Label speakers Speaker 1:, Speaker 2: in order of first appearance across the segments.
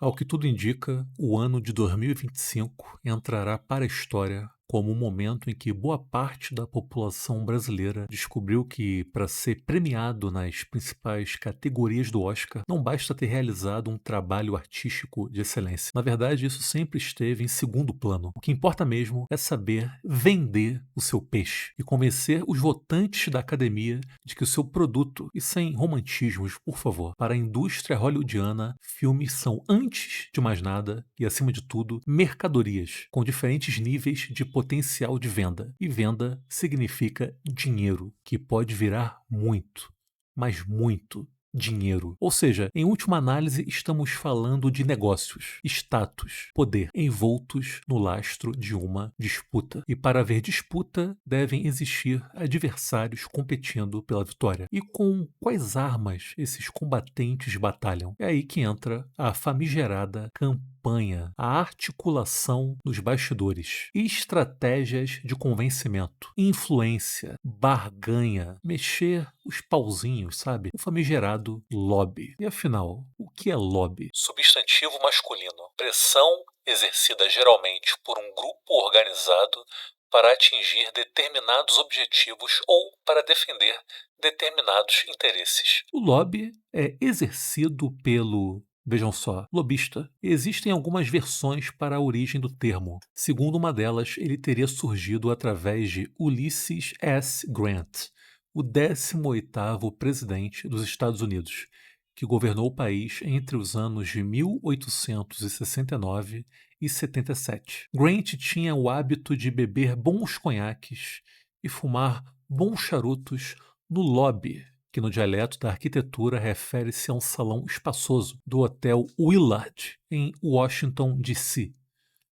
Speaker 1: Ao que tudo indica, o ano de 2025 entrará para a história como um momento em que boa parte da população brasileira descobriu que, para ser premiado nas principais categorias do Oscar, não basta ter realizado um trabalho artístico de excelência. Na verdade, isso sempre esteve em segundo plano. O que importa mesmo é saber vender o seu peixe e convencer os votantes da academia de que o seu produto, e sem romantismos, por favor, para a indústria hollywoodiana, filmes são, antes de mais nada e acima de tudo, mercadorias com diferentes níveis de potencial de venda. E venda significa dinheiro, que pode virar muito, mas muito dinheiro. Ou seja, em última análise, estamos falando de negócios, status, poder, envoltos no lastro de uma disputa. E para haver disputa, devem existir adversários competindo pela vitória. E com quais armas esses combatentes batalham? É aí que entra a famigerada campanha, a articulação dos bastidores, estratégias de convencimento, influência, barganha, mexer os pauzinhos, sabe? O famigerado lobby. E afinal, o que é lobby? Substantivo masculino. Pressão exercida geralmente por um grupo organizado para atingir determinados objetivos ou para defender determinados interesses. O lobby é exercido pelo, vejam só, lobista. Existem algumas versões para a origem do termo. Segundo uma delas, ele teria surgido através de Ulysses S. Grant, o 18º presidente dos Estados Unidos, que governou o país entre os anos de 1869 e 77. Grant tinha o hábito de beber bons conhaques e fumar bons charutos no lobby, que no dialeto da arquitetura refere-se a um salão espaçoso do Hotel Willard, em Washington, D.C.,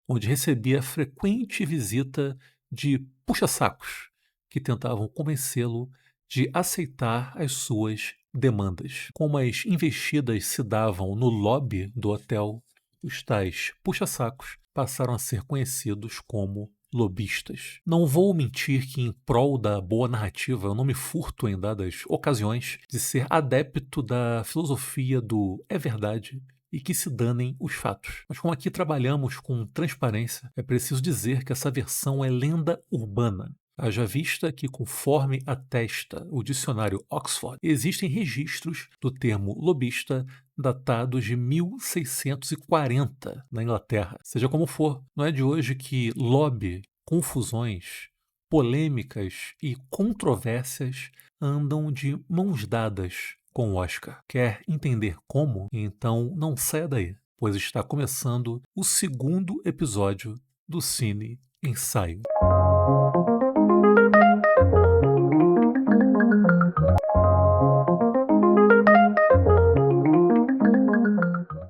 Speaker 1: onde recebia frequente visita de puxa-sacos que tentavam convencê-lo de aceitar as suas demandas. Como as investidas se davam no lobby do hotel, os tais puxa-sacos passaram a ser conhecidos como lobistas. Não vou mentir que, em prol da boa narrativa, eu não me furto, em dadas ocasiões, de ser adepto da filosofia do é verdade e que se danem os fatos. Mas como aqui trabalhamos com transparência, é preciso dizer que essa versão é lenda urbana. Haja vista que, conforme atesta o dicionário Oxford, existem registros do termo lobista datados de 1640 na Inglaterra. Seja como for, não é de hoje que lobby, confusões, polêmicas e controvérsias andam de mãos dadas com o Oscar. Quer entender como? Então não saia daí, pois está começando o segundo episódio do Cine Ensaio.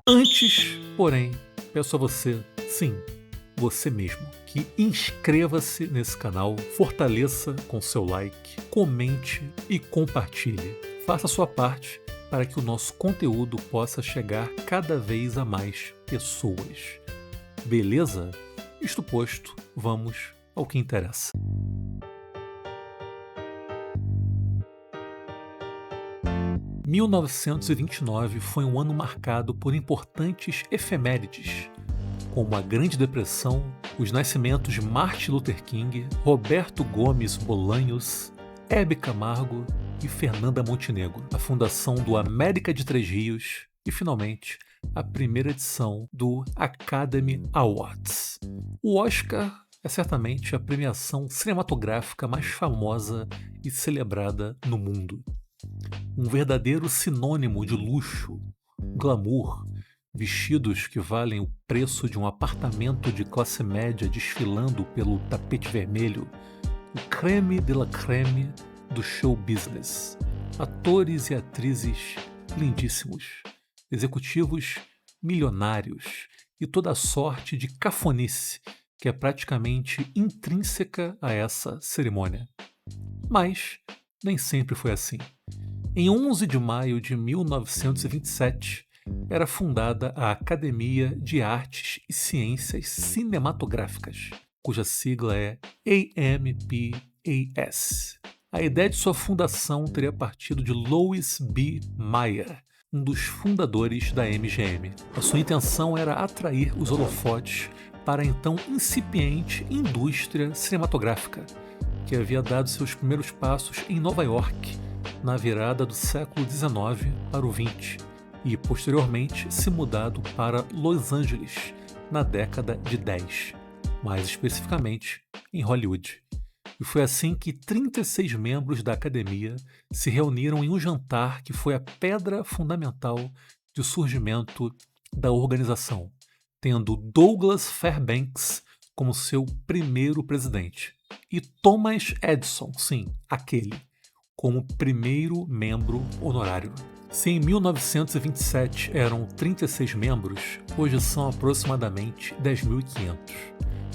Speaker 1: Antes, porém, peço a você, sim, você mesmo, que inscreva-se nesse canal, fortaleça com seu like, comente e compartilhe. Faça a sua parte para que o nosso conteúdo possa chegar cada vez a mais pessoas. Beleza? Isto posto, vamos ao que interessa. 1929 foi um ano marcado por importantes efemérides, como a Grande Depressão, os nascimentos de Martin Luther King, Roberto Gomes Bolanhos, Hebe Camargo e Fernanda Montenegro, a fundação do América de Três Rios e, finalmente, a primeira edição do Academy Awards. O Oscar é certamente a premiação cinematográfica mais famosa e celebrada no mundo. Um verdadeiro sinônimo de luxo, glamour, vestidos que valem o preço de um apartamento de classe média desfilando pelo tapete vermelho, o creme de la creme do show business, atores e atrizes lindíssimos, executivos milionários e toda a sorte de cafonice que é praticamente intrínseca a essa cerimônia. Mas nem sempre foi assim. Em 11 de maio de 1927, era fundada a Academia de Artes e Ciências Cinematográficas, cuja sigla é AMPAS. A ideia de sua fundação teria partido de Louis B. Mayer, um dos fundadores da MGM. A sua intenção era atrair os holofotes para a então incipiente indústria cinematográfica, que havia dado seus primeiros passos em Nova York, na virada do século XIX para o XX, e posteriormente se mudado para Los Angeles, na década de 10, mais especificamente em Hollywood. E foi assim que 36 membros da academia se reuniram em um jantar que foi a pedra fundamental do surgimento da organização, tendo Douglas Fairbanks como seu primeiro presidente e Thomas Edison, sim, aquele, como primeiro membro honorário. Se em 1927 eram 36 membros, hoje são aproximadamente 10.500.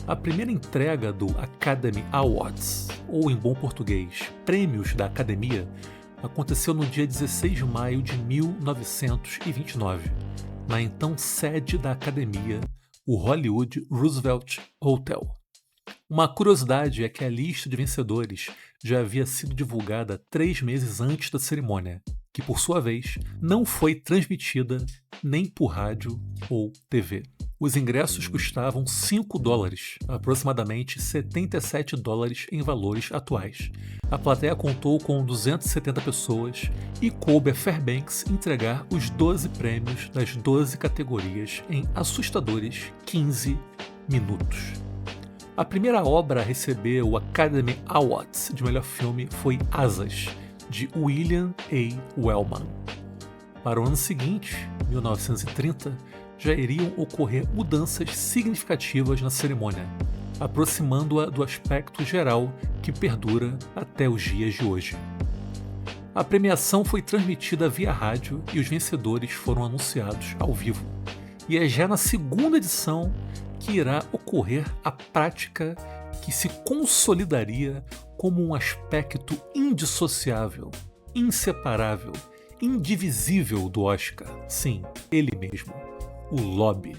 Speaker 1: A primeira entrega do Academy Awards, ou em bom português, Prêmios da Academia, aconteceu no dia 16 de maio de 1929, na então sede da Academia, o Hollywood Roosevelt Hotel. Uma curiosidade é que a lista de vencedores já havia sido divulgada 3 meses antes da cerimônia, que por sua vez não foi transmitida nem por rádio ou TV. Os ingressos custavam $5, aproximadamente $77 em valores atuais. A plateia contou com 270 pessoas e coube a Fairbanks entregar os 12 prêmios das 12 categorias em assustadores 15 minutos. A primeira obra a receber o Academy Awards de melhor filme foi Asas, de William A. Wellman. Para o ano seguinte, 1930, já iriam ocorrer mudanças significativas na cerimônia, aproximando-a do aspecto geral que perdura até os dias de hoje. A premiação foi transmitida via rádio e os vencedores foram anunciados ao vivo. E é já na segunda edição que irá ocorrer a prática que se consolidaria como um aspecto indissociável, inseparável, indivisível do Oscar. Sim, ele mesmo. O lobby.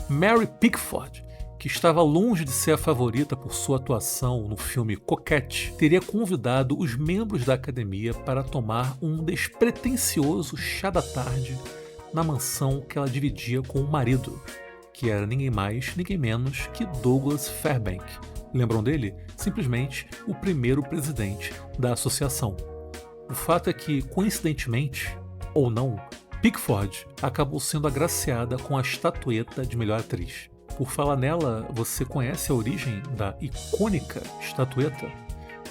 Speaker 1: Mary Pickford, que estava longe de ser a favorita por sua atuação no filme Coquette, teria convidado os membros da academia para tomar um despretensioso chá da tarde na mansão que ela dividia com o marido, que era ninguém mais, ninguém menos que Douglas Fairbanks. Lembram dele? Simplesmente o primeiro presidente da associação. O fato é que, coincidentemente, ou não, Pickford acabou sendo agraciada com a estatueta de melhor atriz. Por falar nela, você conhece a origem da icônica estatueta?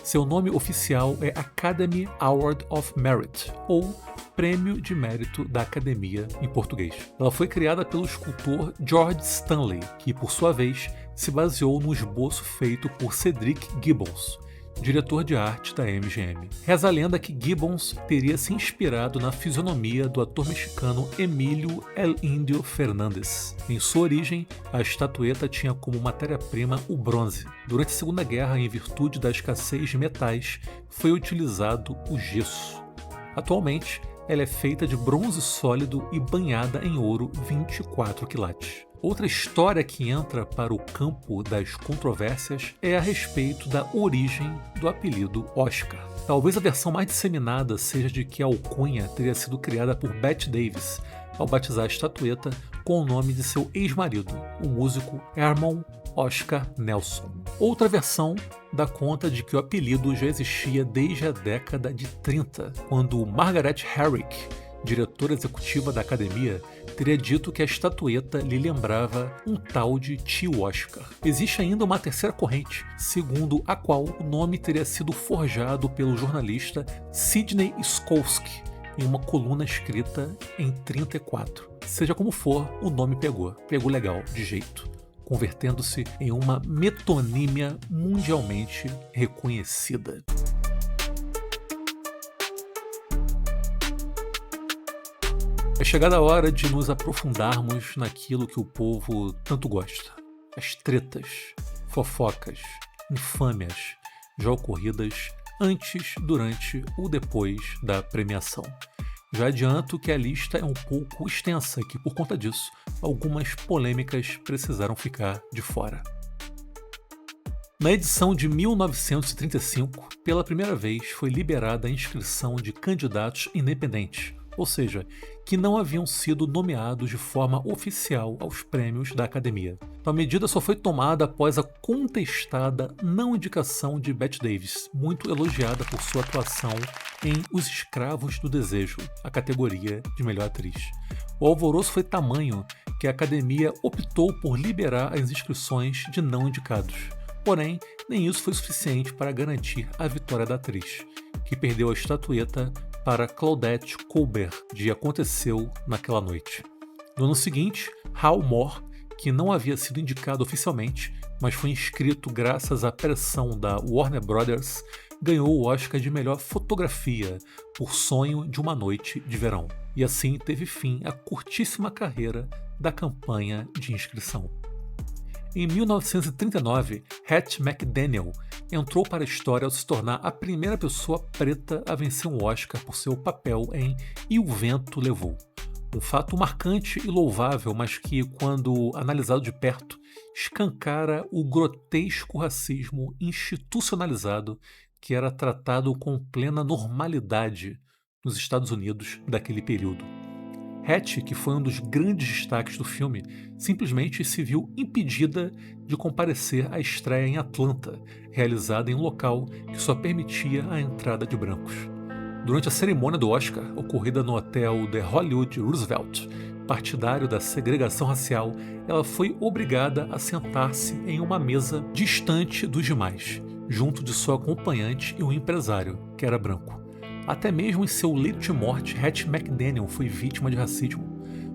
Speaker 1: Seu nome oficial é Academy Award of Merit, ou Prêmio de Mérito da Academia em português. Ela foi criada pelo escultor George Stanley, que por sua vez se baseou no esboço feito por Cedric Gibbons, diretor de arte da MGM. Reza a lenda que Gibbons teria se inspirado na fisionomia do ator mexicano Emilio El Indio Fernández. Em sua origem, a estatueta tinha como matéria-prima o bronze. Durante a Segunda Guerra, em virtude da escassez de metais, foi utilizado o gesso. Atualmente, ela é feita de bronze sólido e banhada em ouro 24 quilates. Outra história que entra para o campo das controvérsias é a respeito da origem do apelido Oscar. Talvez a versão mais disseminada seja de que a alcunha teria sido criada por Bette Davis ao batizar a estatueta com o nome de seu ex-marido, o músico Herman Oscar Nelson. Outra versão dá conta de que o apelido já existia desde a década de 30, quando Margaret Herrick, diretora executiva da academia, teria dito que a estatueta lhe lembrava um tal de tio Oscar. Existe ainda uma terceira corrente, segundo a qual o nome teria sido forjado pelo jornalista Sidney Skolsky em uma coluna escrita em 34. Seja como for, o nome pegou legal, de jeito, convertendo-se em uma metonímia mundialmente reconhecida. É chegada a hora de nos aprofundarmos naquilo que o povo tanto gosta. As tretas, fofocas, infâmias já ocorridas antes, durante ou depois da premiação. Já adianto que a lista é um pouco extensa e que, por conta disso, algumas polêmicas precisaram ficar de fora. Na edição de 1935, pela primeira vez foi liberada a inscrição de candidatos independentes, ou seja, que não haviam sido nomeados de forma oficial aos prêmios da Academia. Então, a medida só foi tomada após a contestada não indicação de Bette Davis, muito elogiada por sua atuação em Os Escravos do Desejo, a categoria de melhor atriz. O alvoroço foi tamanho que a Academia optou por liberar as inscrições de não indicados. Porém, nem isso foi suficiente para garantir a vitória da atriz, que perdeu a estatueta para Claudette Colbert, de Aconteceu Naquela Noite. No ano seguinte, Hal Moore, que não havia sido indicado oficialmente, mas foi inscrito graças à pressão da Warner Brothers, ganhou o Oscar de melhor fotografia por Sonho de uma Noite de Verão. E assim teve fim a curtíssima carreira da campanha de inscrição. Em 1939, Hattie McDaniel entrou para a história ao se tornar a primeira pessoa preta a vencer um Oscar por seu papel em E o Vento Levou. Um fato marcante e louvável, mas que, quando analisado de perto, escancara o grotesco racismo institucionalizado que era tratado com plena normalidade nos Estados Unidos daquele período. Hattie, que foi um dos grandes destaques do filme, simplesmente se viu impedida de comparecer à estreia em Atlanta, realizada em um local que só permitia a entrada de brancos. Durante a cerimônia do Oscar, ocorrida no hotel The Hollywood Roosevelt, partidário da segregação racial, ela foi obrigada a sentar-se em uma mesa distante dos demais, junto de sua acompanhante e um empresário, que era branco. Até mesmo em seu leito de morte, Hattie McDaniel foi vítima de racismo.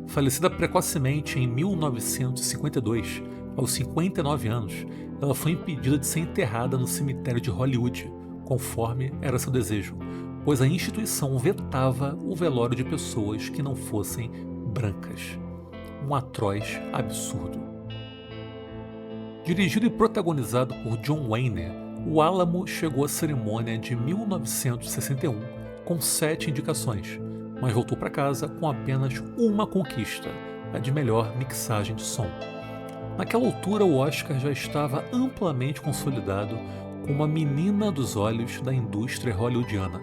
Speaker 1: Falecida precocemente em 1952, aos 59 anos, ela foi impedida de ser enterrada no cemitério de Hollywood, conforme era seu desejo, pois a instituição vetava o velório de pessoas que não fossem brancas. Um atroz absurdo. Dirigido e protagonizado por John Wayne, O Álamo chegou à cerimônia de 1961 com 7 indicações, mas voltou para casa com apenas uma conquista, a de melhor mixagem de som. Naquela altura, o Oscar já estava amplamente consolidado como a menina dos olhos da indústria hollywoodiana.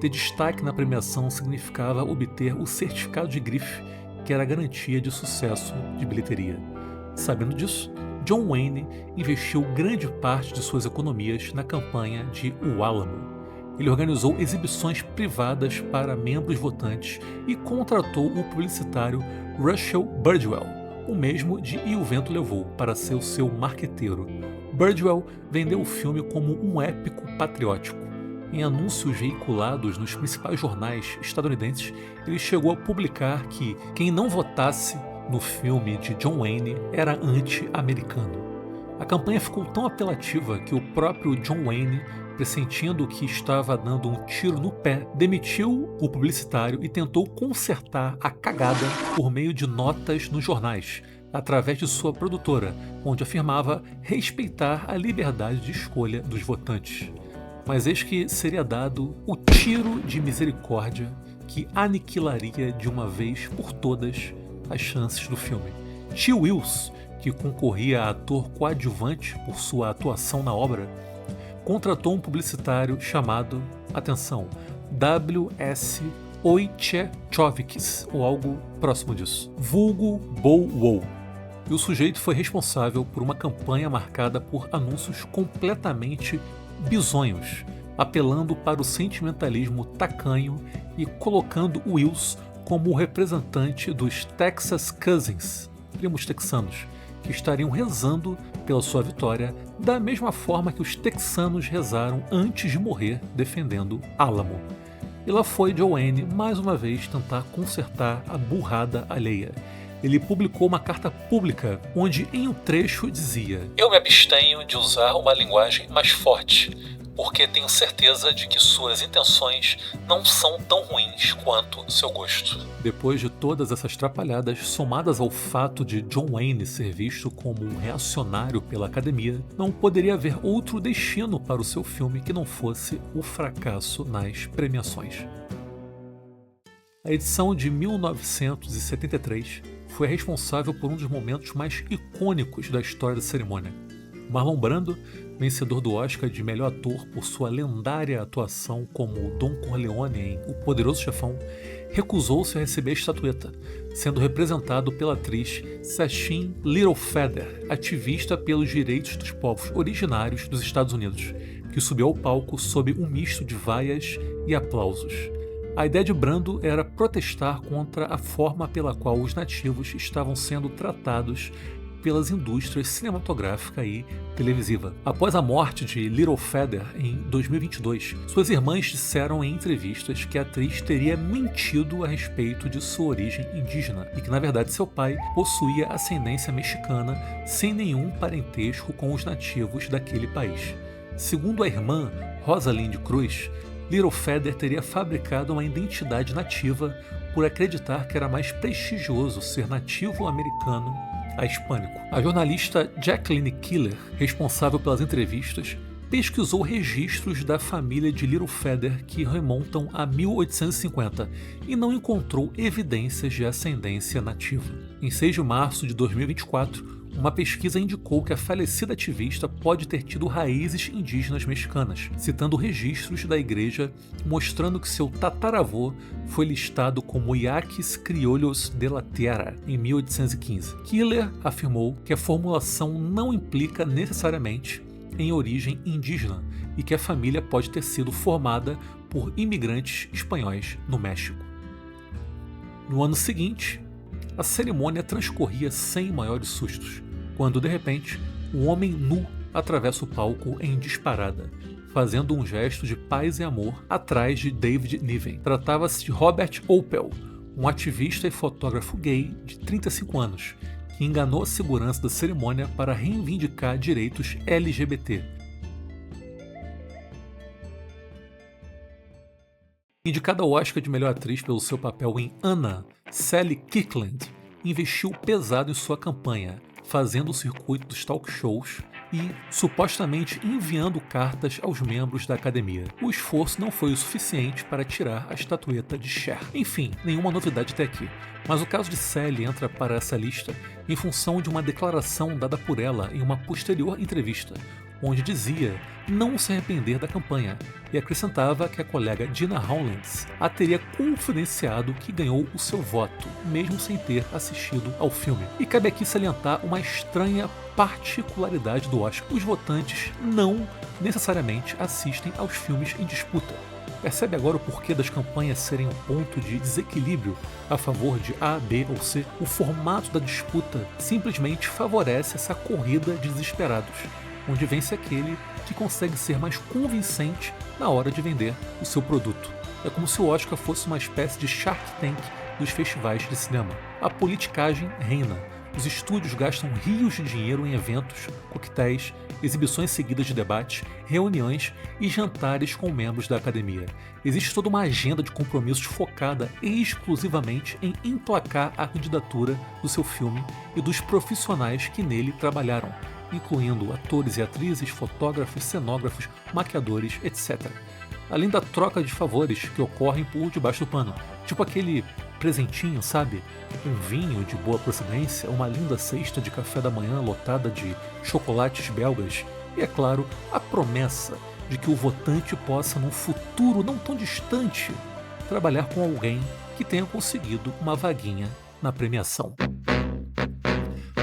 Speaker 1: Ter destaque na premiação significava obter o certificado de grife, que era a garantia de sucesso de bilheteria. Sabendo disso, John Wayne investiu grande parte de suas economias na campanha de O Álamo. Ele organizou exibições privadas para membros votantes e contratou o publicitário Russell Birdwell, o mesmo de E o Vento Levou, para ser o seu marqueteiro. Birdwell vendeu o filme como um épico patriótico. Em anúncios veiculados nos principais jornais estadunidenses, ele chegou a publicar que quem não votasse no filme de John Wayne era anti-americano. A campanha ficou tão apelativa que o próprio John Wayne, pressentindo que estava dando um tiro no pé, demitiu o publicitário e tentou consertar a cagada por meio de notas nos jornais, através de sua produtora, onde afirmava respeitar a liberdade de escolha dos votantes. Mas eis que seria dado o tiro de misericórdia que aniquilaria de uma vez por todas as chances do filme. T. Wills, que concorria a ator coadjuvante por sua atuação na obra, contratou um publicitário chamado, atenção, W.S. Wojciechowicz, ou algo próximo disso, vulgo Bow Wow. E o sujeito foi responsável por uma campanha marcada por anúncios completamente bizonhos, apelando para o sentimentalismo tacanho e colocando Wills como o representante dos Texas Cousins, primos texanos, que estariam rezando pela sua vitória da mesma forma que os texanos rezaram antes de morrer defendendo Álamo. E lá foi John Wayne mais uma vez tentar consertar a burrada alheia. Ele publicou uma carta pública onde em um trecho dizia: "Eu me abstenho de usar uma linguagem mais forte, porque tenho certeza de que suas intenções não são tão ruins quanto seu gosto." Depois de todas essas trapalhadas, somadas ao fato de John Wayne ser visto como um reacionário pela academia, não poderia haver outro destino para o seu filme que não fosse o fracasso nas premiações. A edição de 1973 foi responsável por um dos momentos mais icônicos da história da cerimônia. Marlon Brando, vencedor do Oscar de melhor ator por sua lendária atuação como Don Corleone em O Poderoso Chefão, recusou-se a receber a estatueta, sendo representado pela atriz Sachin Littlefeather, ativista pelos direitos dos povos originários dos Estados Unidos, que subiu ao palco sob um misto de vaias e aplausos. A ideia de Brando era protestar contra a forma pela qual os nativos estavam sendo tratados pelas indústrias cinematográfica e televisiva. Após a morte de Littlefeather em 2022, suas irmãs disseram em entrevistas que a atriz teria mentido a respeito de sua origem indígena e que, na verdade, seu pai possuía ascendência mexicana sem nenhum parentesco com os nativos daquele país. Segundo a irmã Rosalind Cruz, Littlefeather teria fabricado uma identidade nativa por acreditar que era mais prestigioso ser nativo americano a hispânico. A jornalista Jacqueline Killer, responsável pelas entrevistas, pesquisou registros da família de Littlefeather que remontam a 1850 e não encontrou evidências de ascendência nativa. Em 6 de março de 2024, uma pesquisa indicou que a falecida ativista pode ter tido raízes indígenas mexicanas, citando registros da igreja mostrando que seu tataravô foi listado como Yaquis Criollos de la Tierra em 1815. Killer afirmou que a formulação não implica necessariamente em origem indígena e que a família pode ter sido formada por imigrantes espanhóis no México. No ano seguinte, a cerimônia transcorria sem maiores sustos, quando de repente um homem nu atravessa o palco em disparada, fazendo um gesto de paz e amor atrás de David Niven. Tratava-se de Robert Opel, um ativista e fotógrafo gay de 35 anos, que enganou a segurança da cerimônia para reivindicar direitos LGBT. Indicada ao Oscar de melhor atriz pelo seu papel em Anna, Sally Kirkland investiu pesado em sua campanha, fazendo o circuito dos talk shows e, supostamente, enviando cartas aos membros da academia. O esforço não foi o suficiente para tirar a estatueta de Cher. Enfim, nenhuma novidade até aqui. Mas o caso de Sally entra para essa lista em função de uma declaração dada por ela em uma posterior entrevista, onde dizia não se arrepender da campanha e acrescentava que a colega Dina Rawlins a teria confidenciado que ganhou o seu voto, mesmo sem ter assistido ao filme. E cabe aqui salientar uma estranha particularidade do Oscar: os votantes não necessariamente assistem aos filmes em disputa. Percebe agora o porquê das campanhas serem um ponto de desequilíbrio a favor de A, B ou C? O formato da disputa simplesmente favorece essa corrida de desesperados, onde vence aquele que consegue ser mais convincente na hora de vender o seu produto. É como se o Oscar fosse uma espécie de Shark Tank dos festivais de cinema. A politicagem reina. Os estúdios gastam rios de dinheiro em eventos, coquetéis, exibições seguidas de debate, reuniões e jantares com membros da academia. Existe toda uma agenda de compromissos focada exclusivamente em emplacar a candidatura do seu filme e dos profissionais que nele trabalharam, incluindo atores e atrizes, fotógrafos, cenógrafos, maquiadores, etc. Além da troca de favores que ocorrem por debaixo do pano, tipo aquele presentinho, sabe? Um vinho de boa procedência, uma linda cesta de café da manhã lotada de chocolates belgas e, é claro, a promessa de que o votante possa, num futuro não tão distante, trabalhar com alguém que tenha conseguido uma vaguinha na premiação.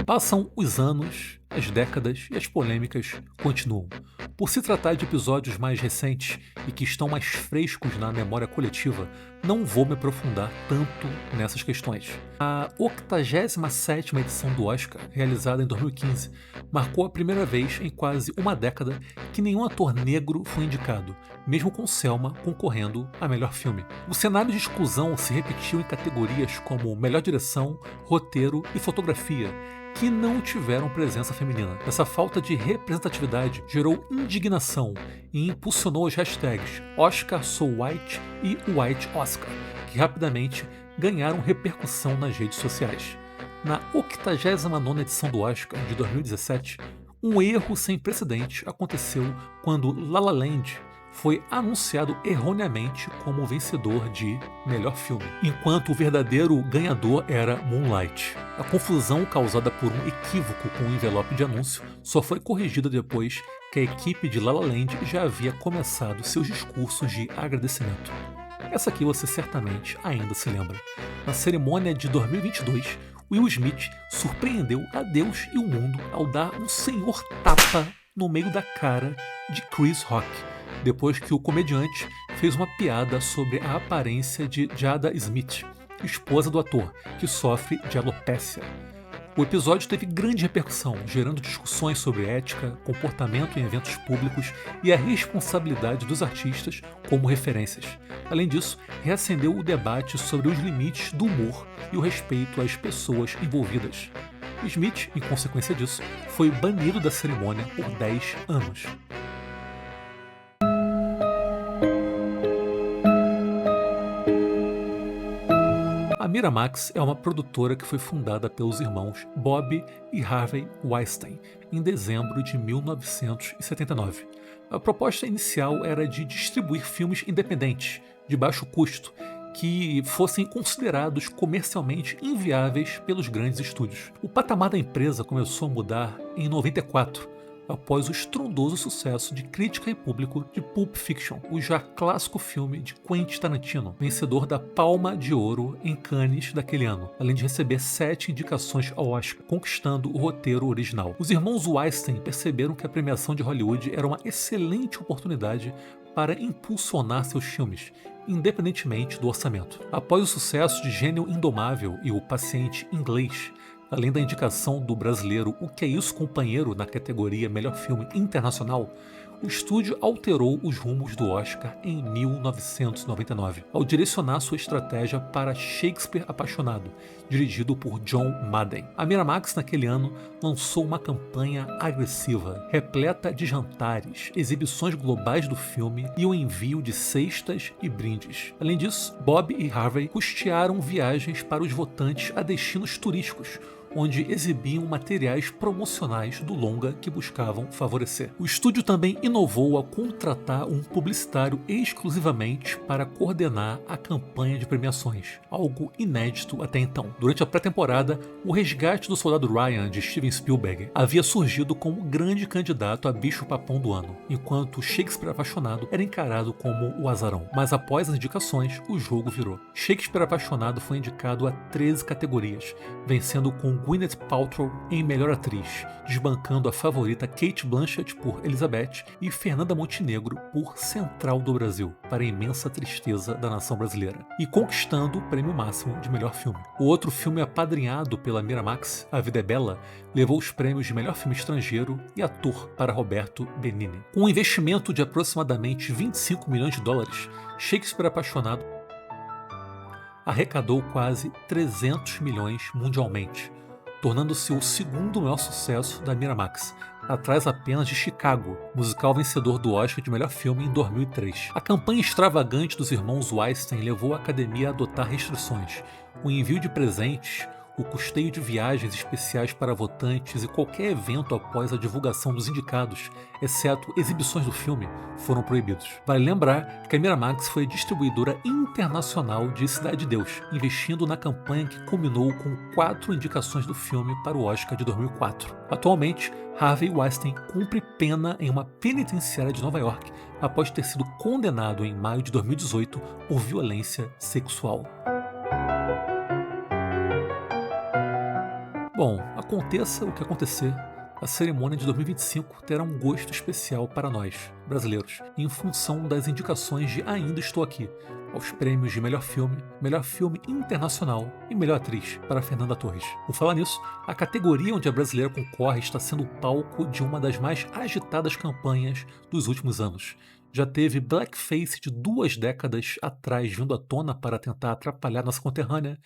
Speaker 1: Passam os anos, as décadas e as polêmicas continuam. Por se tratar de episódios mais recentes e que estão mais frescos na memória coletiva, não vou me aprofundar tanto nessas questões. A 87ª edição do Oscar, realizada em 2015, marcou a primeira vez em quase uma década que nenhum ator negro foi indicado, mesmo com Selma concorrendo a melhor filme. O cenário de exclusão se repetiu em categorias como melhor direção, roteiro e fotografia, que não tiveram presença feminina. Essa falta de representatividade gerou indignação e impulsionou as hashtags OscarSoWhite e WhiteOscar, que rapidamente ganharam repercussão nas redes sociais. Na 89ª edição do Oscar de 2017, um erro sem precedentes aconteceu quando La La Land foi anunciado erroneamente como o vencedor de melhor filme, enquanto o verdadeiro ganhador era Moonlight. A confusão causada por um equívoco com o envelope de anúncio só foi corrigida depois que a equipe de La La Land já havia começado seus discursos de agradecimento. Essa aqui você certamente ainda se lembra. Na cerimônia de 2022, Will Smith surpreendeu a Deus e o mundo ao dar um senhor tapa no meio da cara de Chris Rock, depois que o comediante fez uma piada sobre a aparência de Jada Smith, esposa do ator, que sofre de alopécia. O episódio teve grande repercussão, gerando discussões sobre ética, comportamento em eventos públicos e a responsabilidade dos artistas como referências. Além disso, reacendeu o debate sobre os limites do humor e o respeito às pessoas envolvidas. Smith, em consequência disso, foi banido da cerimônia por 10 anos. A Miramax é uma produtora que foi fundada pelos irmãos Bob e Harvey Weinstein em dezembro de 1979. A proposta inicial era de distribuir filmes independentes, de baixo custo, que fossem considerados comercialmente inviáveis pelos grandes estúdios. O patamar da empresa começou a mudar em 94, após o estrondoso sucesso de crítica e público de Pulp Fiction, o já clássico filme de Quentin Tarantino, vencedor da Palma de Ouro em Cannes daquele ano, além de receber 7 indicações ao Oscar, conquistando o roteiro original. Os irmãos Weinstein perceberam que a premiação de Hollywood era uma excelente oportunidade para impulsionar seus filmes, independentemente do orçamento. Após o sucesso de Gênio Indomável e O Paciente Inglês, além da indicação do brasileiro O Que É Isso, Companheiro na categoria Melhor Filme Internacional, o estúdio alterou os rumos do Oscar em 1999, ao direcionar sua estratégia para Shakespeare Apaixonado, dirigido por John Madden. A Miramax, naquele ano, lançou uma campanha agressiva, repleta de jantares, exibições globais do filme e o envio de cestas e brindes. Além disso, Bob e Harvey custearam viagens para os votantes a destinos turísticos, onde exibiam materiais promocionais do longa que buscavam favorecer. O estúdio também inovou ao contratar um publicitário exclusivamente para coordenar a campanha de premiações, algo inédito até então. Durante a pré-temporada, O Resgate do Soldado Ryan, de Steven Spielberg, havia surgido como grande candidato a bicho-papão do ano, enquanto Shakespeare Apaixonado era encarado como o azarão. Mas após as indicações, o jogo virou. Shakespeare Apaixonado foi indicado a 13 categorias, vencendo com Gwyneth Paltrow em Melhor Atriz, desbancando a favorita Cate Blanchett por Elizabeth e Fernanda Montenegro por Central do Brasil, para a imensa tristeza da nação brasileira, e conquistando o prêmio máximo de melhor filme. O outro filme apadrinhado pela Miramax, A Vida é Bela, levou os prêmios de melhor filme estrangeiro e ator para Roberto Benigni. Com um investimento de aproximadamente 25 milhões de dólares, Shakespeare Apaixonado arrecadou quase 300 milhões mundialmente, tornando-se o segundo maior sucesso da Miramax, atrás apenas de Chicago, musical vencedor do Oscar de melhor filme em 2003. A campanha extravagante dos irmãos Weinstein levou a academia a adotar restrições, o envio de presentes, o custeio de viagens especiais para votantes e qualquer evento após a divulgação dos indicados, exceto exibições do filme, foram proibidos. Vale lembrar que a Miramax foi a distribuidora internacional de Cidade de Deus, investindo na campanha que culminou com 4 indicações do filme para o Oscar de 2004. Atualmente, Harvey Weinstein cumpre pena em uma penitenciária de Nova York após ter sido condenado em maio de 2018 por violência sexual. Bom, aconteça o que acontecer, a cerimônia de 2025 terá um gosto especial para nós, brasileiros, em função das indicações de Ainda Estou Aqui, aos prêmios de Melhor Filme Internacional e Melhor Atriz para Fernanda Torres. Por falar nisso, a categoria onde a brasileira concorre está sendo o palco de uma das mais agitadas campanhas dos últimos anos. Já teve blackface de 2 décadas atrás vindo à tona para tentar atrapalhar nossa conterrânea,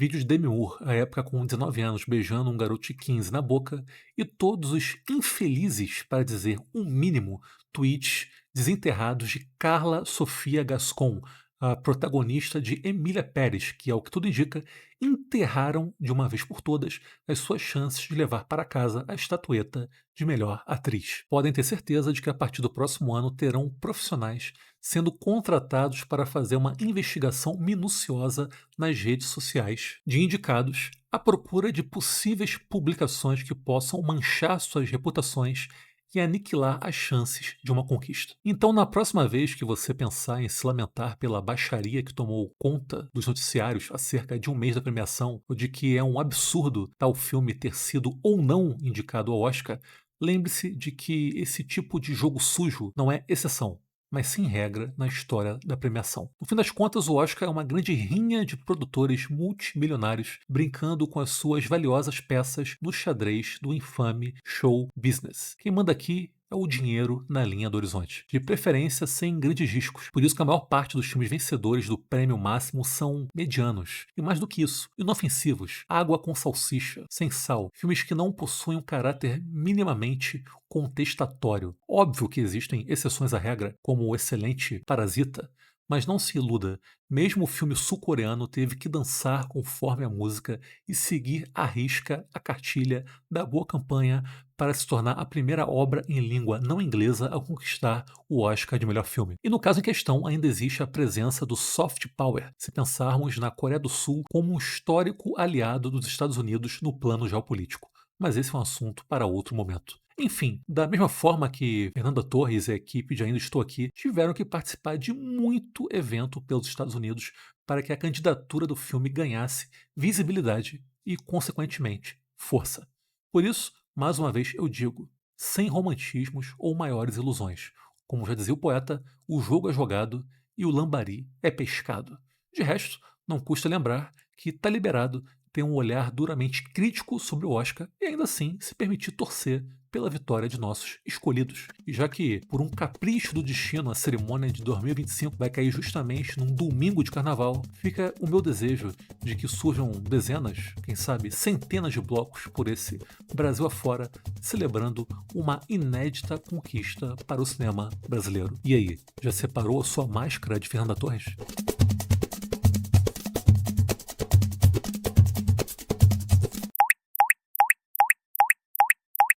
Speaker 1: vídeo de Demi Moore, à época com 19 anos, beijando um garoto de 15 na boca, e todos os infelizes, para dizer um mínimo, tweets desenterrados de Carla Sofia Gascon, a protagonista de Emília Pérez, que, ao que tudo indica, enterraram de uma vez por todas as suas chances de levar para casa a estatueta de melhor atriz. Podem ter certeza de que a partir do próximo ano terão profissionais sendo contratados para fazer uma investigação minuciosa nas redes sociais de indicados à procura de possíveis publicações que possam manchar suas reputações e aniquilar as chances de uma conquista. Então, na próxima vez que você pensar em se lamentar pela baixaria que tomou conta dos noticiários há cerca de um mês da premiação, ou de que é um absurdo tal filme ter sido ou não indicado ao Oscar, lembre-se de que esse tipo de jogo sujo não é exceção, mas sim regra na história da premiação. No fim das contas, o Oscar é uma grande rinha de produtores multimilionários brincando com as suas valiosas peças no xadrez do infame show business. Quem manda aqui é o dinheiro na linha do horizonte, de preferência sem grandes riscos. Por isso que a maior parte dos filmes vencedores do prêmio máximo são medianos. E mais do que isso, inofensivos, água com salsicha, sem sal, filmes que não possuem um caráter minimamente contestatório. Óbvio que existem exceções à regra, como o excelente Parasita, mas não se iluda, mesmo o filme sul-coreano teve que dançar conforme a música e seguir à risca a cartilha da boa campanha para se tornar a primeira obra em língua não inglesa a conquistar o Oscar de melhor filme. E no caso em questão, ainda existe a presença do soft power, se pensarmos na Coreia do Sul como um histórico aliado dos Estados Unidos no plano geopolítico. Mas esse é um assunto para outro momento. Enfim, da mesma forma que Fernanda Torres e a equipe de Ainda Estou Aqui tiveram que participar de muito evento pelos Estados Unidos para que a candidatura do filme ganhasse visibilidade e, consequentemente, força. Por isso, mais uma vez eu digo, sem romantismos ou maiores ilusões. Como já dizia o poeta, o jogo é jogado e o lambari é pescado. De resto, não custa lembrar que tá liberado ter um olhar duramente crítico sobre o Oscar e ainda assim se permitir torcer pela vitória de nossos escolhidos. E já que, por um capricho do destino, a cerimônia de 2025 vai cair justamente num domingo de carnaval, fica o meu desejo de que surjam dezenas, quem sabe centenas de blocos por esse Brasil afora, celebrando uma inédita conquista para o cinema brasileiro. E aí, já separou a sua máscara de Fernanda Torres?